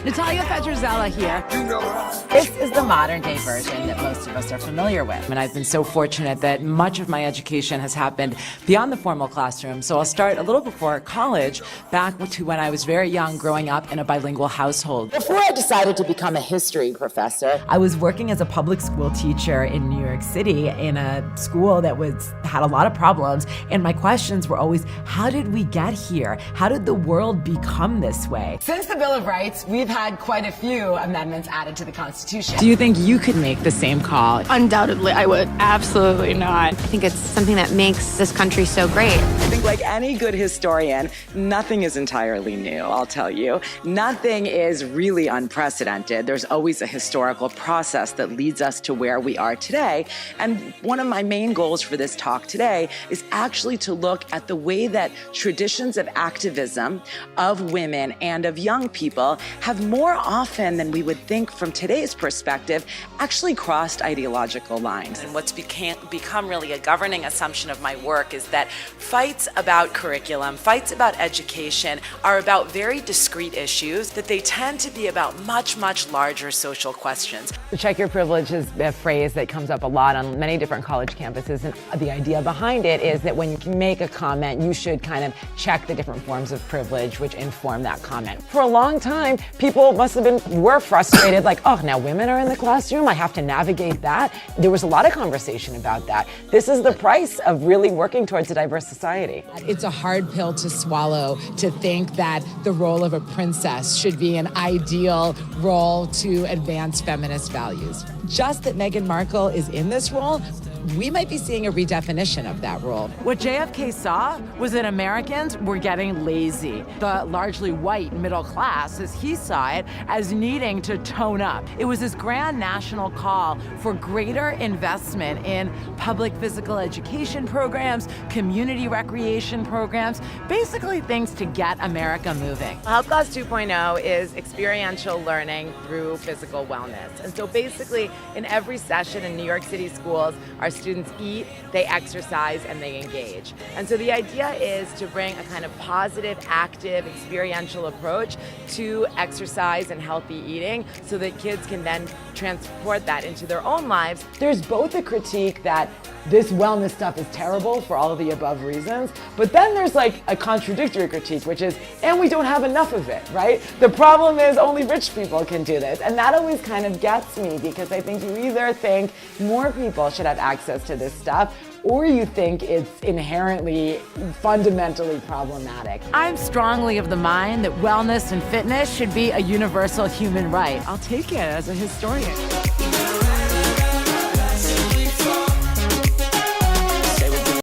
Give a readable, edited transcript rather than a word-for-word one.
Natalia Petrzela here. This is the modern day version that most of us are familiar with. And I've been so fortunate that much of my education has happened beyond the formal classroom. So I'll start a little before college, back to when I was very young, growing up in a bilingual household. Before I decided to become a history professor, I was working as a public school teacher in New York City in a school that had a lot of problems. And my questions were always, how did we get here? How did the world become this way? since the Bill of Rights, we've had quite a few amendments added to the Constitution. Do you think you could make the same call? Undoubtedly, I would. Absolutely not. I think it's something that makes this country so great. I think, like any good historian, nothing is entirely new, I'll tell you. Nothing is really unprecedented. There's always a historical process that leads us to where we are today. And one of my main goals for this talk today is actually to look at the way that traditions of activism, of women and of young people have more often than we would think from today's perspective actually crossed ideological lines. And what's become really a governing assumption of my work is that fights about curriculum, fights about education are about very discrete issues, that they tend to be about much, much larger social questions. Check your privilege is a phrase that comes up a lot on many different college campuses. And the idea behind it is that when you make a comment, you should kind of check the different forms of privilege which inform that comment. For a long time, people were frustrated, like, oh, now women are in the classroom, I have to navigate that. There was a lot of conversation about that. This is the price of really working towards a diverse society. It's a hard pill to swallow to think that the role of a princess should be an ideal role to advance feminist values. Just that Meghan Markle is in this role, we might be seeing a redefinition of that role. What JFK saw was that Americans were getting lazy. The largely white middle class, as he saw it, as needing to tone up. It was this grand national call for greater investment in public physical education programs, community recreation programs, basically things to get America moving. Health Class 2.0 is experiential learning through physical wellness. And so basically, in every session in New York City schools, our students eat, they exercise, and they engage. And so the idea is to bring a kind of positive, active, experiential approach to exercise and healthy eating so that kids can then transport that into their own lives. There's both a critique that this wellness stuff is terrible for all of the above reasons, but then there's like a contradictory critique, which is, and we don't have enough of it, right? The problem is only rich people can do this. And that always kind of gets me because I think you either think more people should have access to this stuff, or you think it's inherently, fundamentally problematic. I'm strongly of the mind that wellness and fitness should be a universal human right. I'll take it as a historian.